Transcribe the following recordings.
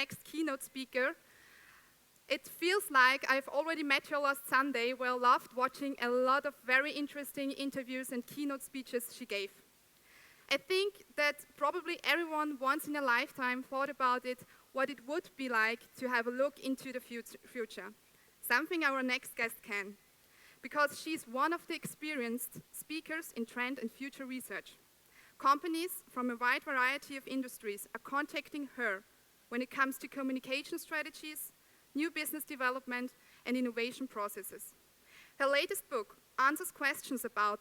next keynote speaker, it feels like I've already met her last Sunday, where I loved watching a lot of very interesting interviews and keynote speeches she gave. I think that probably everyone once in a lifetime thought about it, what it would be like to have a look into the future. Something our next guest can, because she's one of the experienced speakers in trend and future research. Companies from a wide variety of industries are contacting her when it comes to communication strategies, new business development, and innovation processes. Her latest book answers questions about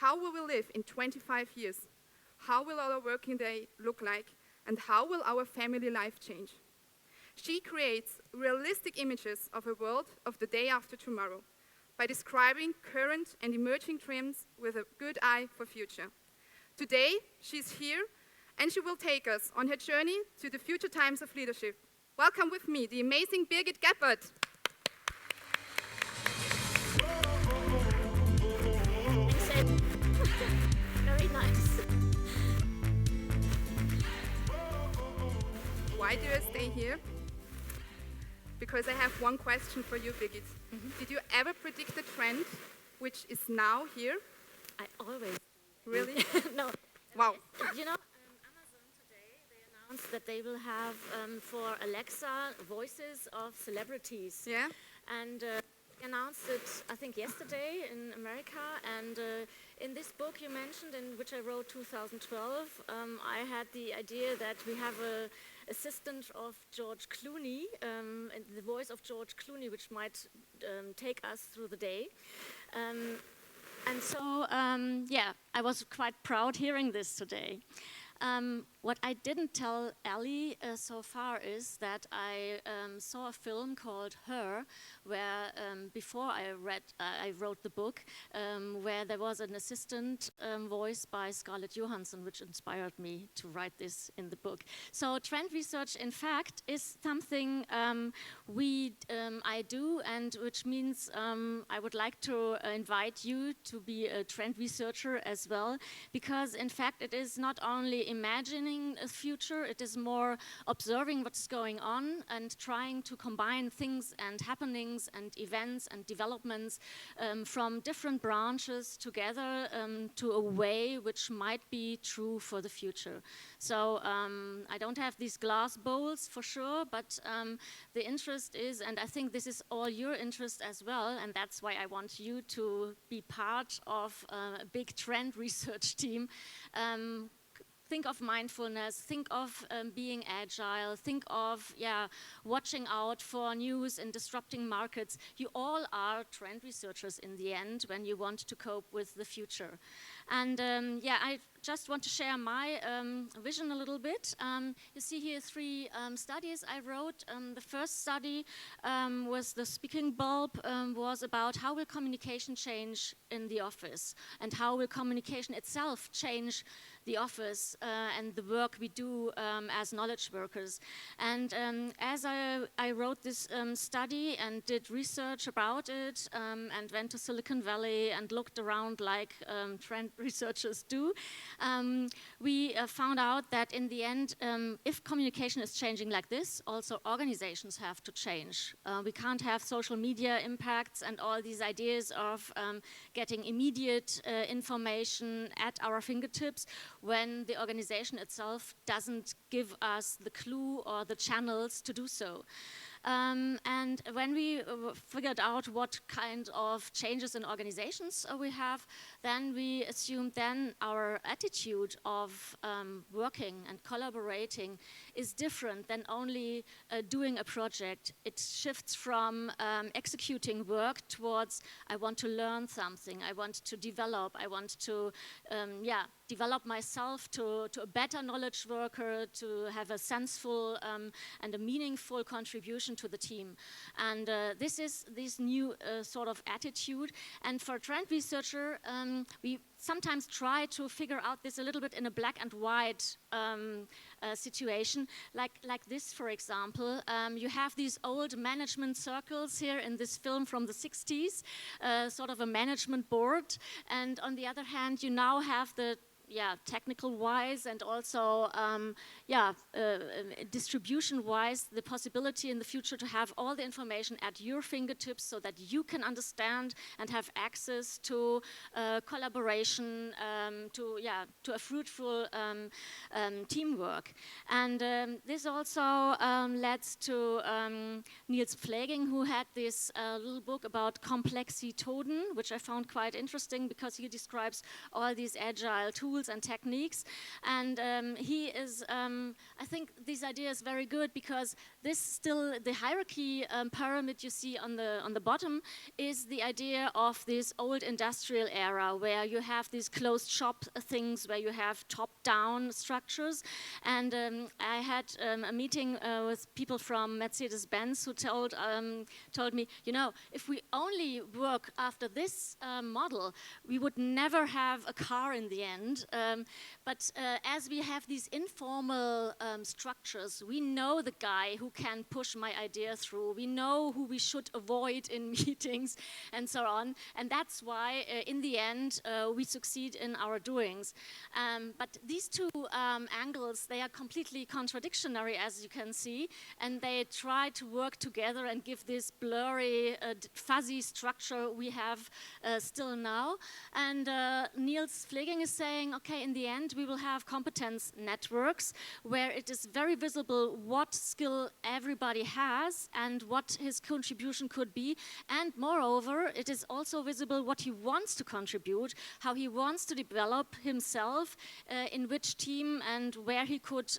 how we will live in 25 years, how will our working day look like, and how will our family life change. She creates realistic images of a world of the day after tomorrow by describing current and emerging trends with a good eye for future. Today, she's here, and she will take us on her journey to the future times of leadership. Welcome with me, the amazing Birgit Gebhardt. Very nice. Why do I stay here? Because I have one question for you, Birgit. Did you ever predict the trend which is now here? I always. Really? No. Wow. You know, Amazon today, they announced that they will have for Alexa voices of celebrities. Yeah? And they announced it, I think, yesterday in America. And in this book you mentioned, in which I wrote 2012, I had the idea that we have a assistant of George Clooney, and the voice of George Clooney, which might take us through the day. And so, yeah, I was quite proud hearing this today. What I didn't tell Ali so far is that I saw a film called Her, where before I wrote the book, where there was an assistant voiced by Scarlett Johansson, which inspired me to write this in the book. So trend research, in fact, is something I do, and which means I would like to invite you to be a trend researcher as well, because in fact it is not only imagining a future, it is more observing what's going on and trying to combine things and happenings and events and developments from different branches together to a way which might be true for the future. So I don't have these glass bowls for sure, but the interest is, and I think this is all your interest as well, and that's why I want you to be part of a big trend research team. Think of mindfulness, think of being agile, think of watching out for news and disrupting markets. You all are trend researchers in the end when you want to cope with the future. And I just want to share my vision a little bit. You see here 3 studies I wrote. The first study was the speaking bulb, was about how will communication change in the office and how will communication itself change the office and the work we do as knowledge workers. And as I wrote this study and did research about it and went to Silicon Valley and looked around like trend researchers do, we found out that in the end, if communication is changing like this, also organizations have to change. We can't have social media impacts and all these ideas of getting immediate information at our fingertips when the organization itself doesn't give us the clue or the channels to do so. And when we figured out what kind of changes in organizations we have, then we assumed then our attitude of working and collaborating is different than only doing a project. It shifts from executing work towards I want to learn something, I want to develop, I want to develop myself to a better knowledge worker, to have a senseful and a meaningful contribution to the team. And this is this new sort of attitude. And for a trend researcher, we sometimes try to figure out this a little bit in a black and white situation, like this, for example. You have these old management circles here in this film from the 60s, sort of a management board. And on the other hand, you now have the technical-wise and also, distribution-wise, the possibility in the future to have all the information at your fingertips so that you can understand and have access to collaboration, to a fruitful teamwork. And this also led to Niels Pfleging, who had this little book about Komplexitäten, which I found quite interesting because he describes all these agile tools and techniques. And he is, I think this idea is very good because this still, the hierarchy pyramid you see on the bottom is the idea of this old industrial era where you have these closed shop things, where you have top-down structures. And I had a meeting with people from Mercedes-Benz who told me, you know, if we only work after this model, we would never have a car in the end. But as we have these informal structures, we know the guy who can push my idea through. We know who we should avoid in meetings and so on. And that's why, in the end, we succeed in our doings. But these two angles, they are completely contradictory, as you can see, and they try to work together and give this blurry, fuzzy structure we have still now. And Niels Pfleging is saying, okay, in the end, we will have competence networks where it is very visible what skill everybody has and what his contribution could be. And moreover, it is also visible what he wants to contribute, how he wants to develop himself, in which team and where he could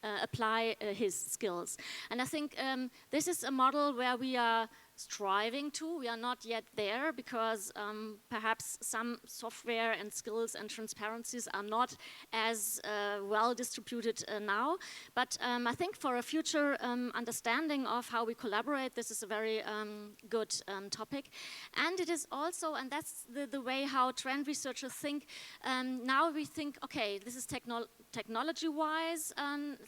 apply his skills. And I think this is a model where we are striving to. We are not yet there because perhaps some software and skills and transparencies are not as well distributed now. But I think for a future understanding of how we collaborate, this is a very good topic. And it is also, and that's the way how trend researchers think, now we think, okay, this is technology-wise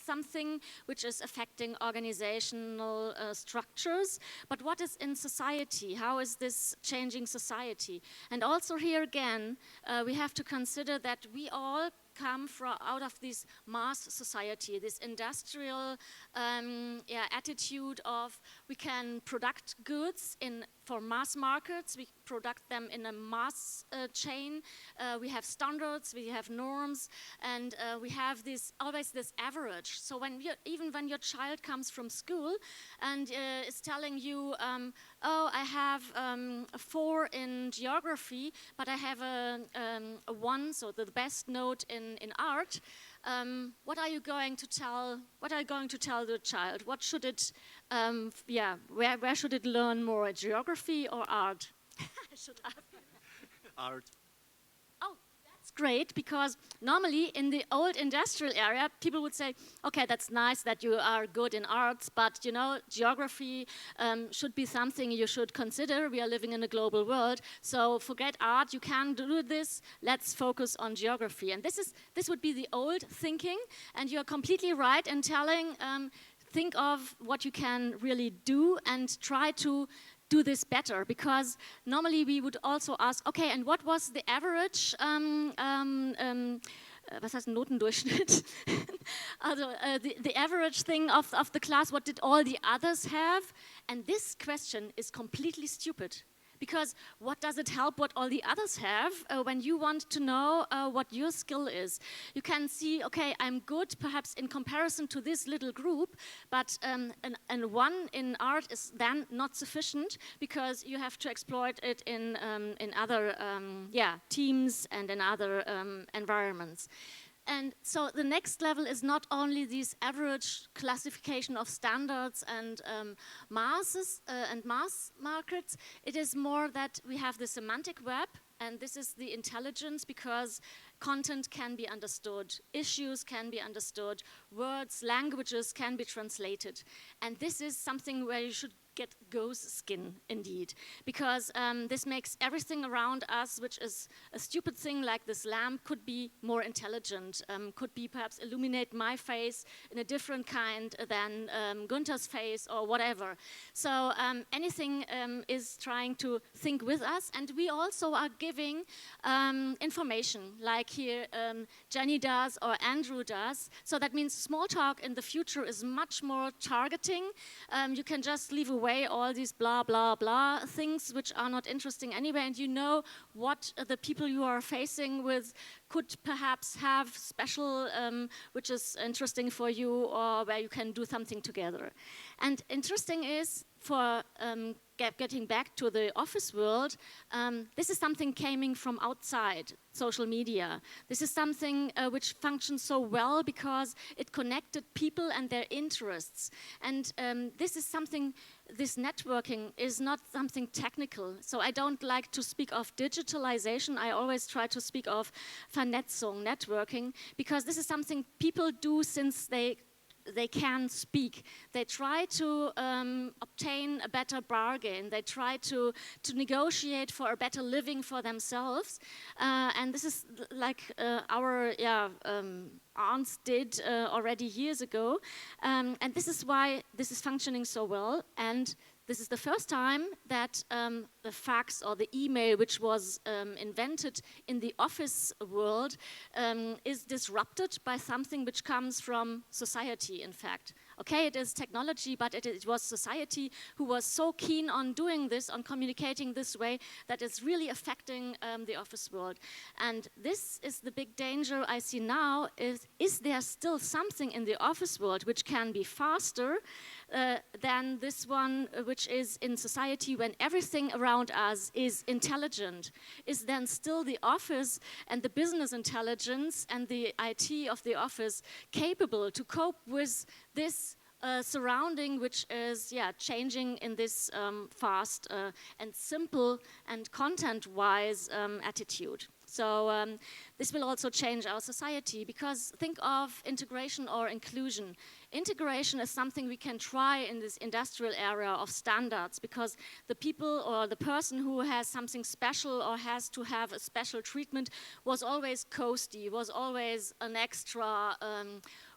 something which is affecting organizational structures, but what is in society? How is this changing society? And also here again, we have to consider that we all come out of this mass society, this industrial attitude of we can product goods for mass markets, we product them in a mass chain, we have standards, we have norms, and we have always this average. So even when your child comes from school and is telling you, oh, I have a 4 in geography, but I have a 1, so the best note in art, what are you going to tell? What are you going to tell the child? What should it? Where should it learn more? Geography or art? I should ask. Art. Oh, that's great, because normally in the old industrial area, people would say, okay, that's nice that you are good in arts, but you know, geography should be something you should consider. We are living in a global world, so forget art, you can do this, let's focus on geography. And this would be the old thinking, and you're completely right in telling, think of what you can really do and try to do this better, because normally we would also ask, okay, and what was the average, was heißt Notendurchschnitt? Also, the average thing of the class, what did all the others have? And this question is completely stupid. Because what does it help what all the others have when you want to know what your skill is? You can see, okay, I'm good perhaps in comparison to this little group, but and 1 in art is then not sufficient because you have to exploit it in other teams and in other environments. And so the next level is not only this average classification of standards and masses and mass markets, it is more that we have the semantic web, and this is the intelligence, because content can be understood, issues can be understood, words, languages can be translated. And this is something where you should get ghost skin indeed, because this makes everything around us, which is a stupid thing like this lamp, could be more intelligent, could be perhaps illuminate my face in a different kind than Gunther's face or whatever. So anything is trying to think with us, and we also are giving information, like here Jenny does or Andrew does. So that means small talk in the future is much more targeting. You can just leave away all these blah, blah, blah things which are not interesting anyway, and you know what the people you are facing with could perhaps have special, which is interesting for you, or where you can do something together. And interesting is, for getting back to the office world, this is something coming from outside social media. This is something which functions so well because it connected people and their interests. And this is something, this networking is not something technical. So I don't like to speak of digitalization. I always try to speak of Vernetzung, networking, because this is something people do since they can speak. They try to obtain a better bargain. They try to negotiate for a better living for themselves. And this is like our aunts did already years ago. And this is why this is functioning so well. And this is the first time that the fax or the email, which was invented in the office world, is disrupted by something which comes from society, in fact. Okay, it is technology, but it was society who was so keen on doing this, on communicating this way, that it's really affecting the office world. And this is the big danger I see now, is there still something in the office world which can be faster than this one, which is in society when everything around us is intelligent? Is then still the office and the business intelligence and the IT of the office capable to cope with this surrounding, which is changing in this fast and simple and content-wise attitude? So this will also change our society, because think of integration or inclusion. Integration is something we can try in this industrial area of standards, because the people or the person who has something special or has to have a special treatment was always costly, was always an extra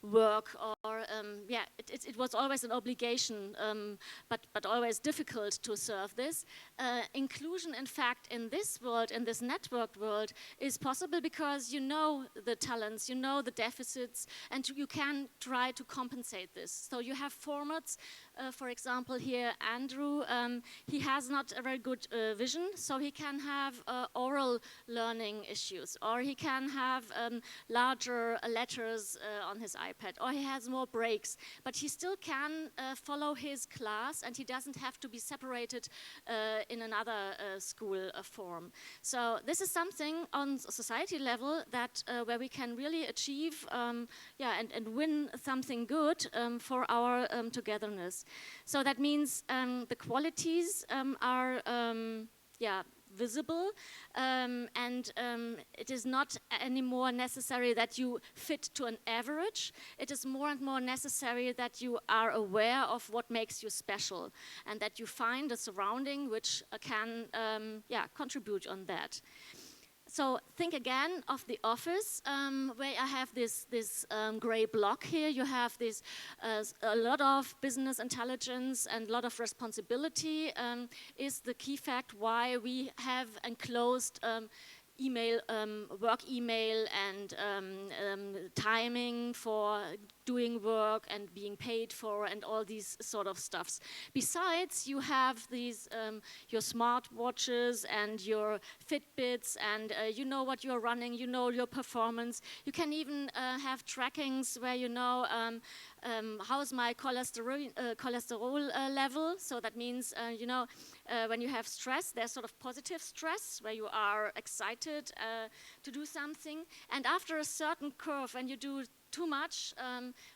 work, or it was always an obligation, but always difficult to serve this. Inclusion, in fact, in this world, in this networked world, is possible because you know the talents, you know the deficits, and you can try to compensate this. So you have formats. For example, here Andrew, he has not a very good vision, so he can have oral learning issues, or he can have larger letters on his iPad, or he has more breaks, but he still can follow his class, and he doesn't have to be separated in another school form. So this is something on society level that where we can really achieve and win something good for our togetherness. So that means the qualities are visible, and it is not anymore necessary that you fit to an average. It is more and more necessary that you are aware of what makes you special, and that you find a surrounding which can contribute on that. So think again of the office, where I have this gray block here. You have this a lot of business intelligence and a lot of responsibility is the key fact why we have enclosed email, work email, and timing for doing work and being paid for, and all these sort of stuffs. Besides, you have these your smart watches and your Fitbits, and you know what you're running, you know your performance. You can even have trackings where you know how's my cholesterol level. So that means when you have stress, there's sort of positive stress where you are excited to do something, and after a certain curve, when you do too much,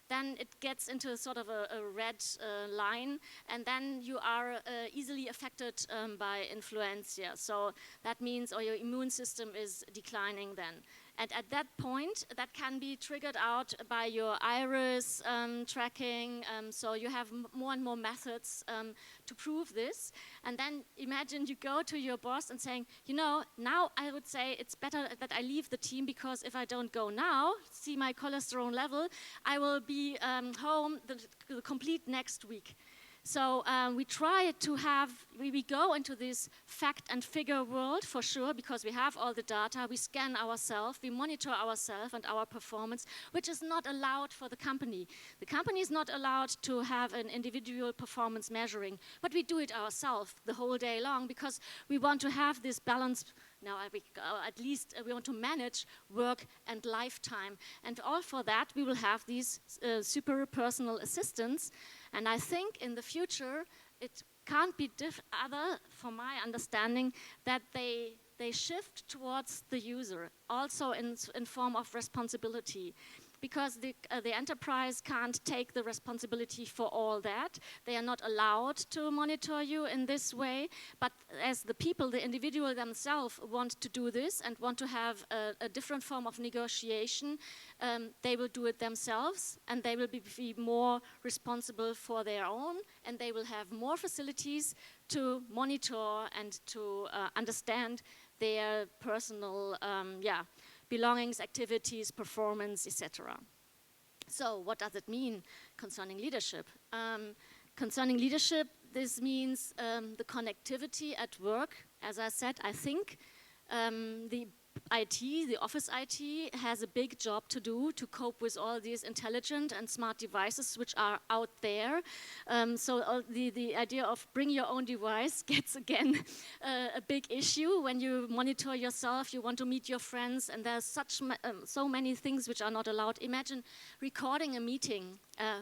then it gets into sort of a red line, and then you are easily affected by influenza. So that means, or your immune system is declining then. And at that point, that can be triggered out by your iris tracking. So you have more and more methods to prove this. And then imagine you go to your boss and saying, you know, now I would say it's better that I leave the team, because if I don't go now, see my cholesterol level, I will be home the complete next week. So we try to have, we go into this fact and figure world for sure, because we have all the data, we scan ourselves, we monitor ourselves and our performance, which is not allowed for the company. The company is not allowed to have an individual performance measuring, but we do it ourselves the whole day long, because we want to have this balance. Now, at least we want to manage work and lifetime. And all for that, we will have these super personal assistants. And I think in the future, it can't be other, from my understanding, that they shift towards the user, also in form of responsibility. Because the enterprise can't take the responsibility for all that. They are not allowed to monitor you in this way, but as the people, the individual themselves want to do this and want to have a different form of negotiation, they will do it themselves, and they will be more responsible for their own, and they will have more facilities to monitor and to understand their personal, belongings, activities, performance, etc. So what does it mean concerning leadership? Concerning leadership, this means the connectivity at work. As I said, I think the office IT has a big job to do to cope with all these intelligent and smart devices which are out there. So the idea of bring your own device gets again a big issue when you monitor yourself, you want to meet your friends, and there's so many things which are not allowed. Imagine recording a meeting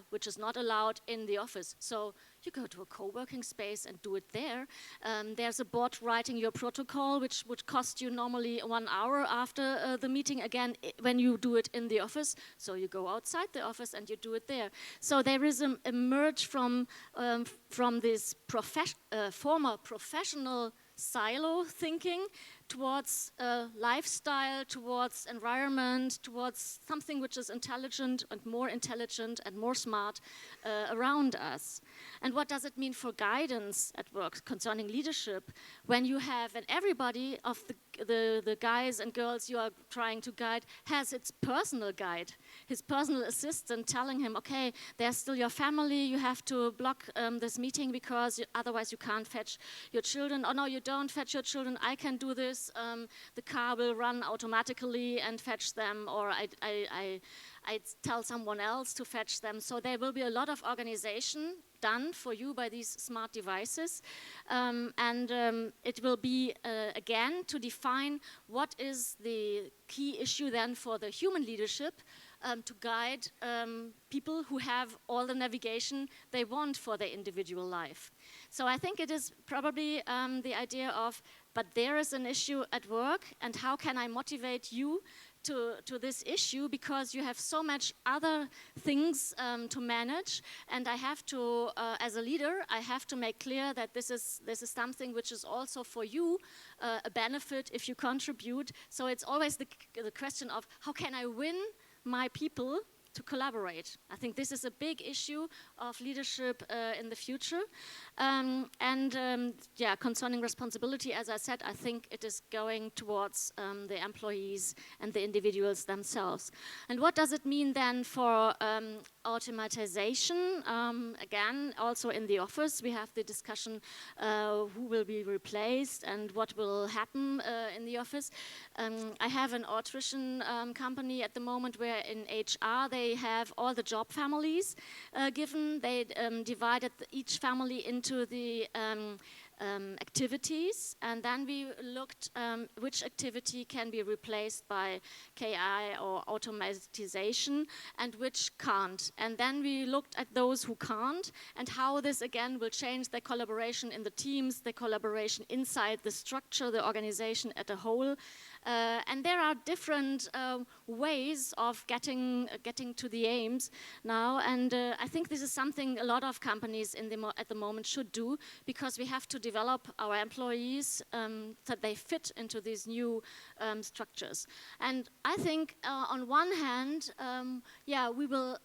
which is not allowed in the office. So you go to a co-working space and do it there. There's a bot writing your protocol, which would cost you normally 1 hour after the meeting, again, when you do it in the office. So you go outside the office and you do it there. So there is a merge from this former professional silo thinking towards lifestyle, towards environment, towards something which is intelligent and more smart around us. And what does it mean for guidance at work concerning leadership when you have, and everybody of the guys and girls you are trying to guide has its personal guide, his personal assistant telling him, okay, there's still your family, you have to block this meeting because otherwise you can't fetch your children. Oh no, you don't fetch your children, I can do this. The car will run automatically and fetch them, or I tell someone else to fetch them. So there will be a lot of organization done for you by these smart devices. It will be, again, to define what is the key issue then for the human leadership to guide people who have all the navigation they want for their individual life. So I think it is probably the idea of, but there is an issue at work, and how can I motivate you to this issue, because you have so much other things to manage, and I have to, as a leader, I have to make clear that this is something which is also for you a benefit if you contribute. So it's always the question of how can I win my people to collaborate. I think this is a big issue of leadership in the future. Concerning responsibility, as I said, I think it is going towards the employees and the individuals themselves. And what does it mean then for automatization? Again, also in the office, we have the discussion who will be replaced and what will happen in the office. I have an autrition company at the moment where in HR they have all the job families given. They divided each family into the activities, and then we looked which activity can be replaced by KI or automatization and which can't. And then we looked at those who can't and how this again will change the collaboration in the teams, the collaboration inside the structure, the organization as a whole. And there are different ways of getting to the aims now, and I think this is something a lot of companies at the moment should do, because we have to develop our employees that they fit into these new structures. And I think on one hand, yeah, we will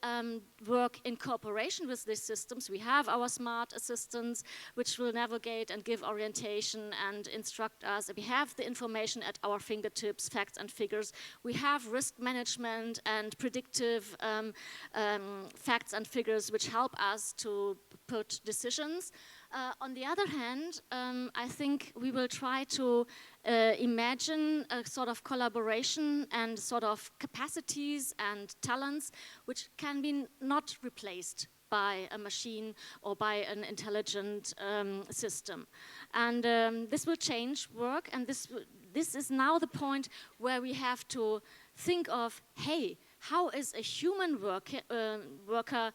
work in cooperation with these systems. We have our smart assistants which will navigate and give orientation and instruct us. We have the information at our fingertips, facts and figures. We have risk management and predictive facts and figures which help us to put decisions. On the other hand, I think we will try to imagine a sort of collaboration and sort of capacities and talents which can be not replaced by a machine or by an intelligent system. And this will change work, and this is now the point where we have to think of, hey, how is a human worker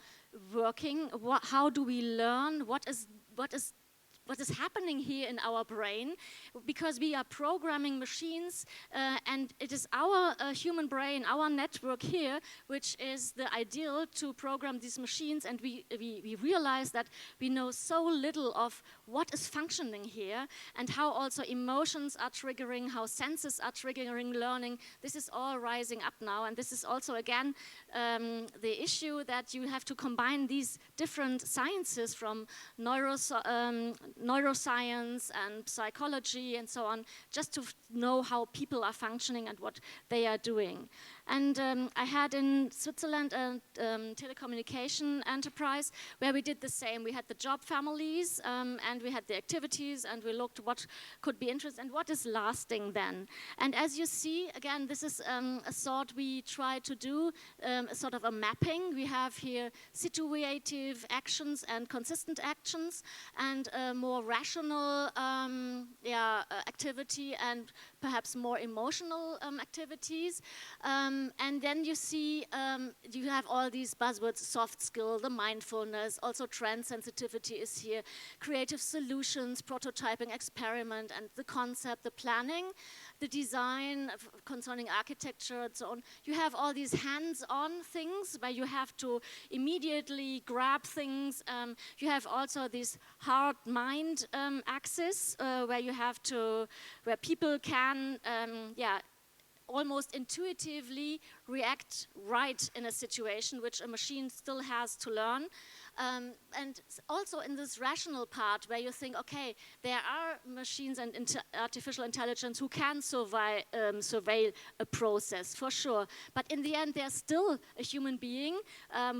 working? How do we learn? What is happening here in our brain? Because we are programming machines, and it is our human brain, our network here, which is the ideal to program these machines, and we realize that we know so little of what is functioning here and how also emotions are triggering, how senses are triggering learning. This is all rising up now, and this is also again the issue that you have to combine these different sciences from neuroscience and psychology and so on, just to know how people are functioning and what they are doing. And I had in Switzerland a telecommunication enterprise where we did the same. We had the job families and we had the activities, and we looked what could be interesting and what is lasting then. And as you see, again, this is a sort we try to do, a sort of a mapping. We have here situative actions and consistent actions, and more rational activity and perhaps more emotional activities. And then you see, you have all these buzzwords, soft skill, the mindfulness, also trend sensitivity is here, creative solutions, prototyping, experiment, and the concept, the planning, the design concerning architecture and so on. You have all these hands-on things where you have to immediately grab things. You have also this heart-mind axis where people can, almost intuitively react right in a situation which a machine still has to learn. And also in this rational part where you think, okay, there are machines and artificial intelligence who can surveil a process, for sure. But in the end, there's still a human being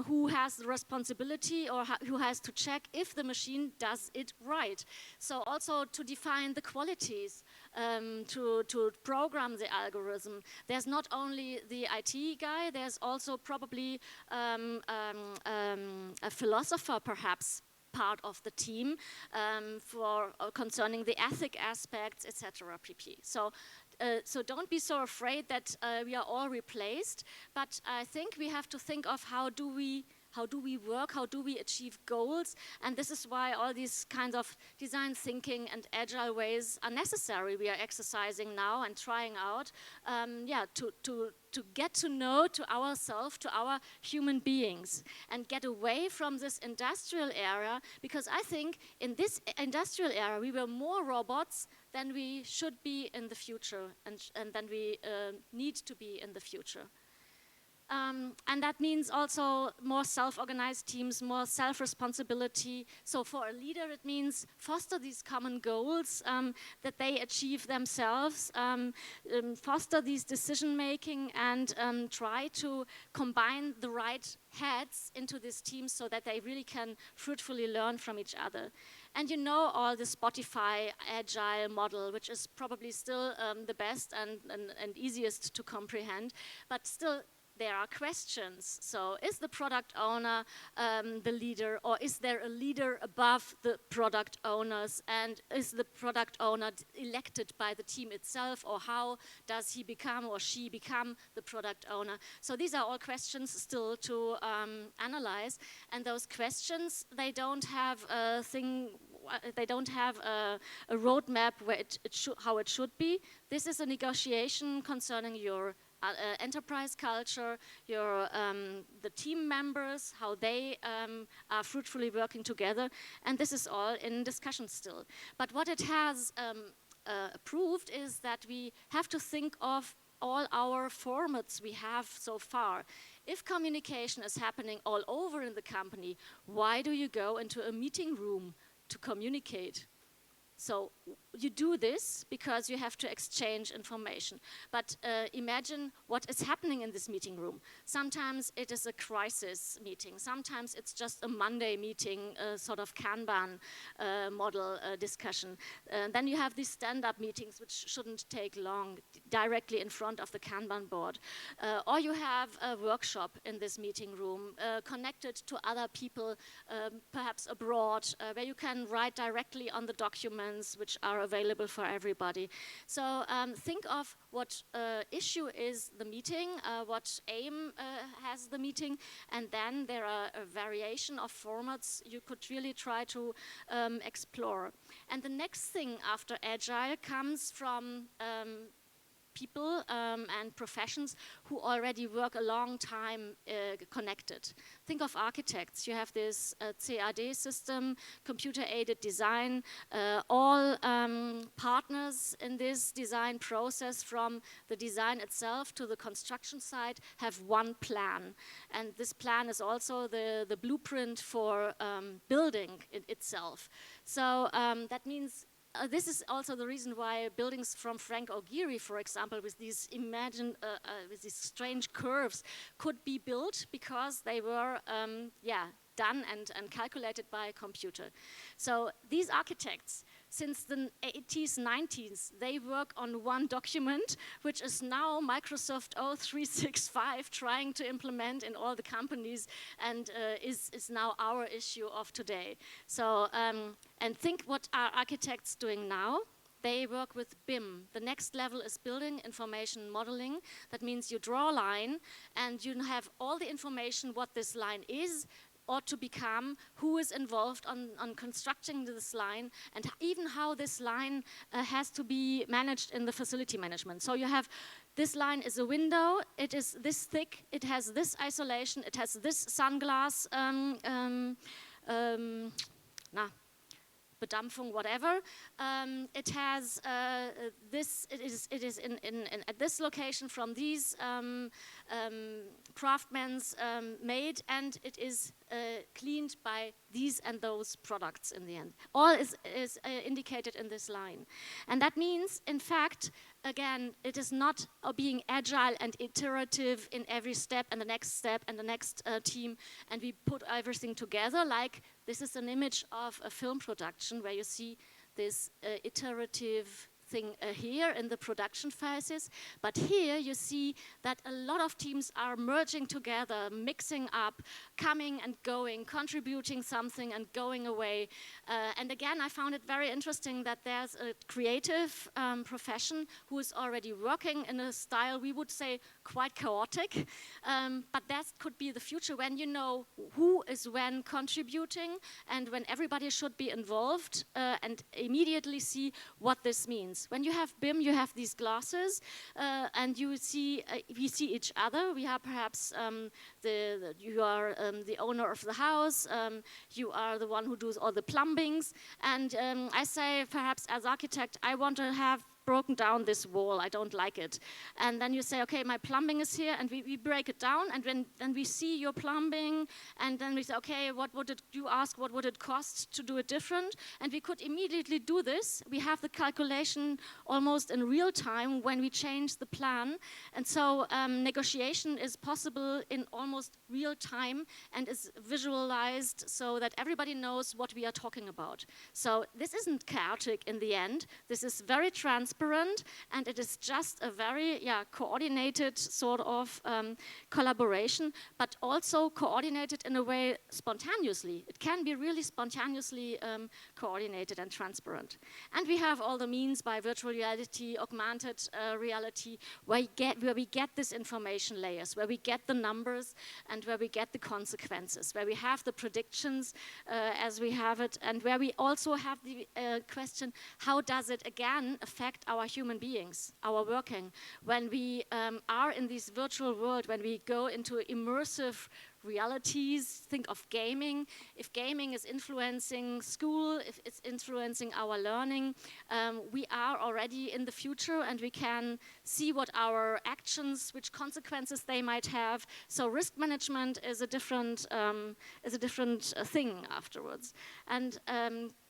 who has the responsibility or who has to check if the machine does it right. So also to define the qualities, to program the algorithm. There's not only the IT guy, there's also probably a philosopher, perhaps, part of the team for concerning the ethic aspects, etc. pp. So don't be so afraid that we are all replaced, but I think we have to think of how do we work, how do we achieve goals, and this is why all these kinds of design thinking and agile ways are necessary. We are exercising now and trying out, to get to know to ourselves, to our human beings, and get away from this industrial era, because I think in this industrial era we were more robots than we should be in the future, and than we need to be in the future. And that means also more self-organized teams, more self-responsibility. So for a leader, it means foster these common goals that they achieve themselves, foster these decision-making, and try to combine the right heads into this team so that they really can fruitfully learn from each other. And you know all the Spotify agile model, which is probably still the best and easiest to comprehend, but still there are questions. So is the product owner the leader, or is there a leader above the product owners? And is the product owner elected by the team itself, or how does he become or she become the product owner? So these are all questions still to analyze. And those questions, they don't have a thing, they don't have a roadmap where how it should be. This is a negotiation concerning your enterprise culture, your the team members, how they are fruitfully working together, and this is all in discussion still. But what it has proved is that we have to think of all our formats we have so far. If communication is happening all over in the company, why do you go into a meeting room to communicate? So you do this because you have to exchange information. But imagine what is happening in this meeting room. Sometimes it is a crisis meeting. Sometimes it's just a Monday meeting, sort of Kanban model discussion. Then you have these stand-up meetings, which shouldn't take long, directly in front of the Kanban board. Or you have a workshop in this meeting room, connected to other people, perhaps abroad, where you can write directly on the documents which are available for everybody. So think of what issue is the meeting, what aim has the meeting, and then there are a variation of formats you could really try to explore. And the next thing after Agile comes from people and professions who already work a long time connected. Think of architects. You have this CAD system, computer-aided design. All partners in this design process, from the design itself to the construction site, have one plan. And this plan is also the blueprint for building itself. So that means this is also the reason why buildings from Frank O'Geary, for example, with these with these strange curves, could be built because they were, done and calculated by a computer. So these architects, since the 80s, 90s, they work on one document, which is now Microsoft 0365 trying to implement in all the companies, and is now our issue of today. So, and think what are architects doing now? They work with BIM. The next level is building information modeling. That means you draw a line and you have all the information what this line is, ought to become, who is involved on constructing this line, and even how this line has to be managed in the facility management. So you have, this line is a window, it is this thick, it has this isolation, it has this sunglass, Bedampfung, whatever. It has this. It is at this location from these craftsmen's made, and it is cleaned by these and those products in the end. All is indicated in this line, and that means, in fact, again, it is not being agile and iterative in every step and the next team, and we put everything together. Like, this is an image of a film production where you see this iterative thing here in the production phases, but here you see that a lot of teams are merging together, mixing up, coming and going, contributing something and going away. And again, I found it very interesting that there's a creative profession who is already working in a style we would say quite chaotic, but that could be the future when you know who is when contributing and when everybody should be involved, and immediately see what this means. When you have BIM, you have these glasses, and we see each other. We are perhaps you are the owner of the house. You are the one who does all the plumbings, and I say, perhaps as architect, I want to have broken down this wall, I don't like it. And then you say, okay, my plumbing is here, and we break it down, and then we see your plumbing, and then we say, okay, what would it cost to do it different? And we could immediately do this. We have the calculation almost in real time when we change the plan, and so negotiation is possible in almost real time and is visualized so that everybody knows what we are talking about. So this isn't chaotic in the end. This is very transparent, and it is just a very coordinated sort of collaboration, but also coordinated in a way spontaneously. It can be really spontaneously coordinated and transparent. And we have all the means by virtual reality, augmented reality, where we get this information layers, where we get the numbers and where we get the consequences, where we have the predictions as we have it, and where we also have the question, how does it again affect our human beings, our working. When we are in this virtual world, when we go into immersive realities, think of gaming. If gaming is influencing school, if it's influencing our learning, we are already in the future and we can see what our actions, which consequences they might have. So risk management is a different thing afterwards. And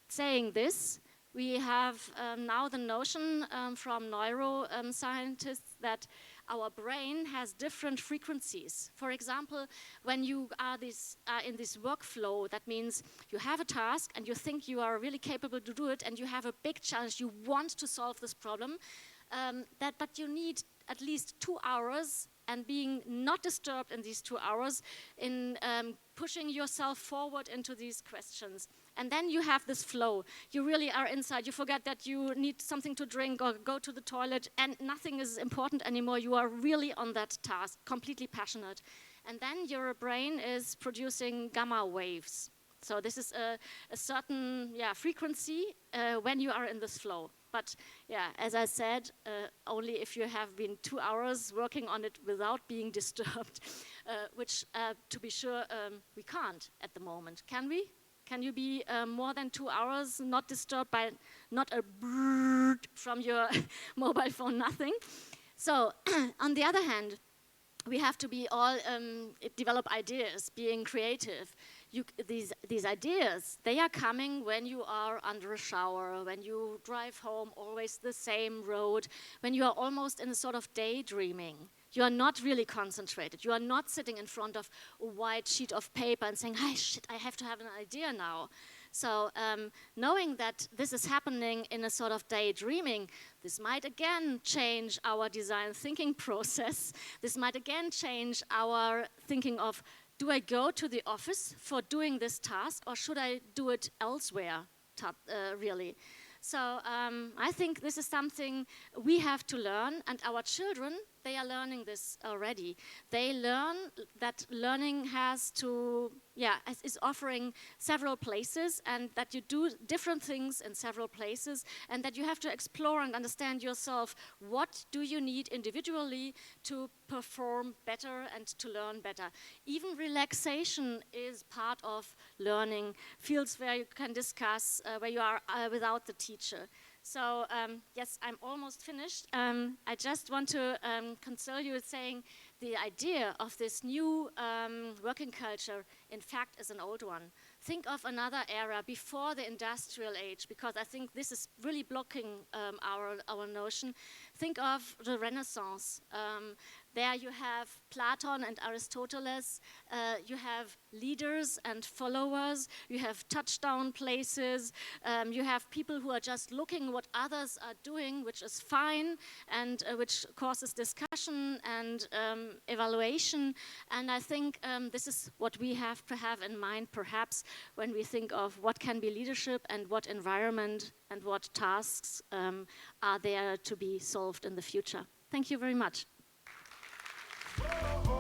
saying this, we have now the notion from neuroscientists that our brain has different frequencies. For example, when you are in this workflow, that means you have a task and you think you are really capable to do it and you have a big challenge, you want to solve this problem, but you need at least 2 hours and being not disturbed in these 2 hours in pushing yourself forward into these questions. And then you have this flow. You really are inside. You forget that you need something to drink or go to the toilet and nothing is important anymore. You are really on that task, completely passionate. And then your brain is producing gamma waves. So this is a certain frequency when you are in this flow. But yeah, as I said, only if you have been 2 hours working on it without being disturbed, which to be sure we can't at the moment. Can we? Can you be more than 2 hours not disturbed by not a brrrr from your mobile phone, nothing? So on the other hand, we have to be all develop ideas, being creative. These ideas, they are coming when you are under a shower, when you drive home always the same road, when you are almost in a sort of daydreaming. You are not really concentrated. You are not sitting in front of a white sheet of paper and saying, "Hey, shit, I have to have an idea now." So knowing that this is happening in a sort of daydreaming, this might again change our design thinking process. This might again change our thinking of, do I go to the office for doing this task or should I do it elsewhere, really? So I think this is something we have to learn, and our children, they are learning this already. They learn that learning is offering several places, and that you do different things in several places, and that you have to explore and understand yourself. What do you need individually to perform better and to learn better? Even relaxation is part of learning, fields where you can discuss, where you are without the teacher. So yes, I'm almost finished. I just want to console you with saying the idea of this new working culture, in fact, is an old one. Think of another era before the industrial age, because I think this is really blocking our notion. Think of the Renaissance. There you have Platon and Aristoteles, you have leaders and followers, you have touchdown places, you have people who are just looking what others are doing, which is fine, and which causes discussion and evaluation. And I think this is what we have to have in mind, perhaps, when we think of what can be leadership and what environment and what tasks are there to be solved in the future. Thank you very much. Oh, oh.